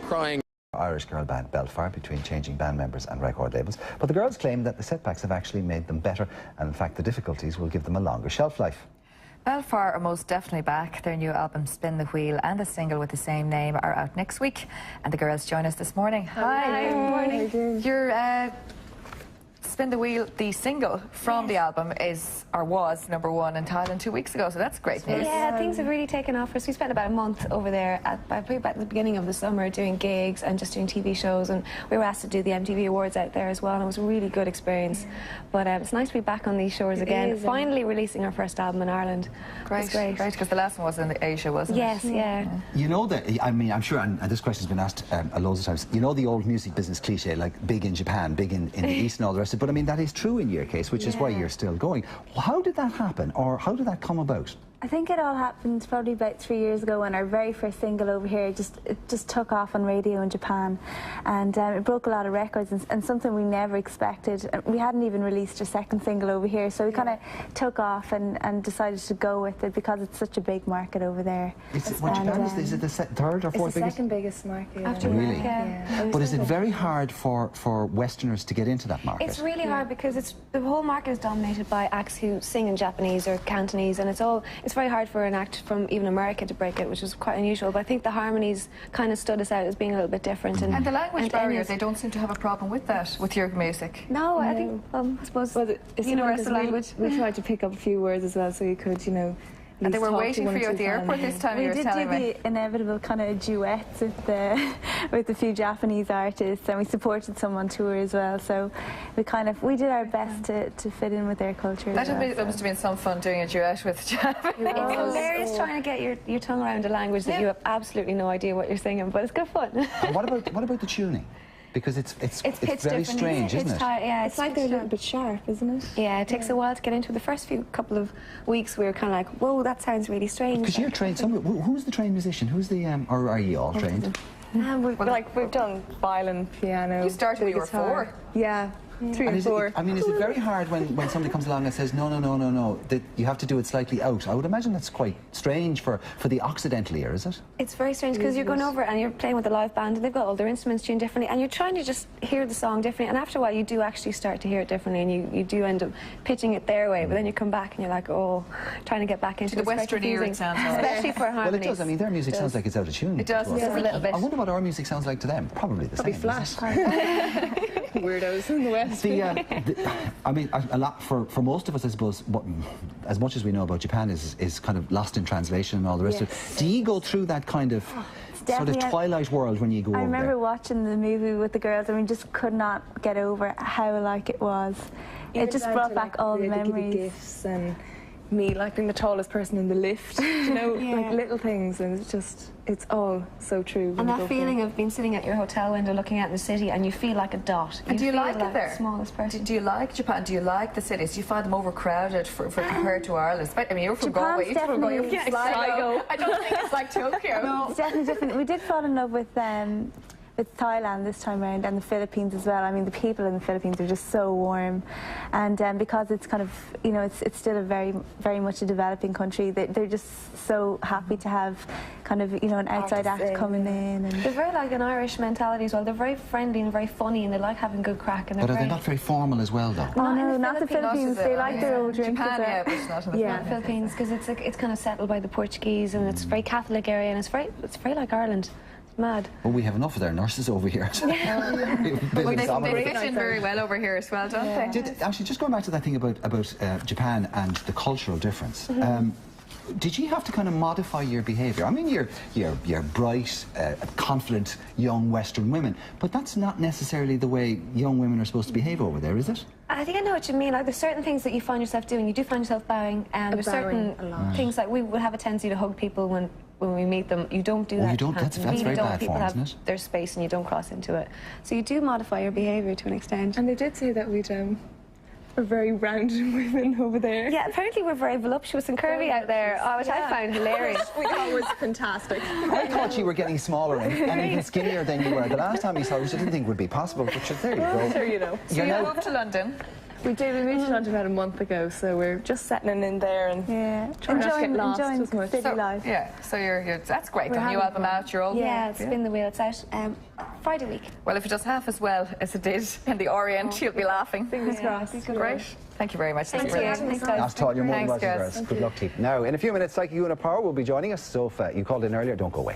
crying. Irish girl band Bellefire, between changing band members and record labels. But the girls claim that the setbacks have actually made them better, and in fact the difficulties will give them a longer shelf life. Bellefire are most definitely back. Their new album Spin the Wheel and the single with the same name are out next week, and the girls join us this morning. Hi. Good morning. Your Spin the Wheel, the single from the album, is or was #1 in Thailand 2 weeks ago, so that's great news. Yeah, things have really taken off for us. We spent about a month over there about the beginning of the summer doing gigs and just doing TV shows, and we were asked to do the MTV Awards out there as well, and it was a really good experience. But it's nice to be back on these shores again, finally releasing our first album in Ireland. Great, because the last one was in Asia, wasn't it? Yes, yeah. You know that, I mean, I'm sure, and this question's been asked loads of times, you know the old music business cliche, like big in Japan, big in the East and all the rest of it, but I mean, that is true in your case, which is why you're still going. How did that happen, or how did that come about? I think it all happened probably about 3 years ago when our very first single over here just took off on radio in Japan, and it broke a lot of records, and something we never expected. We hadn't even released our second single over here, so we kind of took off and decided to go with it because it's such a big market over there. Is it the third or fourth biggest? It's the second biggest market. After really? Yeah. But is it very hard for Westerners to get into that market? It's really hard because the whole market is dominated by acts who sing in Japanese or Cantonese, and it's very hard for an act from even America to break it, which is quite unusual. But I think the harmonies kind of stood us out as being a little bit different. And the language barrier, they don't seem to have a problem with that, with your music. No, I think, I suppose, it's universal language. We tried to pick up a few words as well, so you could, you know. And they were waiting for you at the airport this time, you were telling me. We did do the inevitable kind of duets with a few Japanese artists, and we supported some on tour as well, so we did our best to fit in with their culture. That must have been some fun doing a duet with Japanese. It's hilarious trying to get your tongue around a language that you have absolutely no idea what you're singing, but it's good fun. And what about the tuning? Because it's very strange, isn't it? Yeah, it's like they're a little bit sharp, isn't it? Yeah, it takes a while to get into. The first couple of weeks, we were kind of like, whoa, that sounds really strange. Because you're trained somewhere. Who's the trained musician? Who's the or are you all trained? We've done violin, piano. You started when you were 4. Yeah. 3 or 4. Is it very hard when somebody comes along and says, no, that you have to do it slightly out? I would imagine that's quite strange for the Occidental ear, is it? It's very strange because you're going over and you're playing with a live band and they've got all their instruments tuned differently, and you're trying to just hear the song differently, and after a while you do actually start to hear it differently, and you do end up pitching it their way, but then you come back and you're like, oh, trying to get back into the Western ear, it sounds like. Especially for harmonies. Well, it does. I mean, their music sounds like it's out of tune. It does, a little bit. I wonder what our music sounds like to them. Probably the same. Flat. Weirdos in the West. I mean, a lot for most of us, I suppose, as much as we know about Japan is kind of lost in translation and all the rest of it. Do you go through that kind of sort of twilight world when you go over there? I remember watching the movie with the girls, and we just could not get over how alike it was. It just brought back all the memories. Gifts and me like being the tallest person in the lift, you know, like little things, and it's all so true. And that feeling of being sitting at your hotel window looking out the city and you feel like a dot. And do you like it there? The smallest person. Do you like Japan? Do you like the cities? Do you find them overcrowded for compared to Ireland? I mean, you're from Galway. You're from Galway. You're from Sligo. I don't think it's like Tokyo. No, it's definitely different. We did fall in love with Thailand this time around, and the Philippines as well. I mean, the people in the Philippines are just so warm, and because it's kind of, you know, it's still a very much a developing country, they're just so happy to have kind of, you know, an outside act coming in. And they're very like an Irish mentality as well. They're very friendly and very funny, and they like having good crack. And but are they not very formal as well, though? Oh no, not the Philippines. They like their old drink. Japan, yeah, but it's not in the Philippines, because it's kind of settled by the Portuguese, and it's a very Catholic area, and it's very like Ireland. Mad. Well, we have enough of their nurses over here. Well, they fit in very well over here as well, don't they? Actually, just going back to that thing about Japan and the cultural difference. Did you have to kind of modify your behaviour? I mean, you're bright, confident young Western women, but that's not necessarily the way young women are supposed to behave over there, is it? I think I know what you mean. Like, there's certain things that you find yourself doing. You do find yourself bowing, and there's certain things like we would have a tendency to hug people when we meet them. You don't do that. You don't. That's very bad form, isn't it? Their space, and you don't cross into it. So you do modify your behaviour to an extent. And they did say that we're very rounded women over there. Yeah, apparently we're very voluptuous and curvy out there, which I found hilarious. We thought it was fantastic. I thought you were getting smaller and even skinnier than you were the last time you saw us. I didn't think it would be possible, but there you go. Sure, you know. So you moved to London. We did. We moved to London about a month ago, so we're just settling in there and trying not to get lost as much. City life. Yeah, so that's great. The new album out, you're all... Yeah, spin the wheel. It's out Friday week. Well, if it does half as well as it did in the Orient, you'll be laughing. Fingers crossed. Great. Thank you very much. Thank you. Thanks, Nice talking. You're more than Thanks, welcome, guys. girls. Good luck to you. Now, in a few minutes, Psychic Una Power will be joining us. So if you called in earlier, don't go away.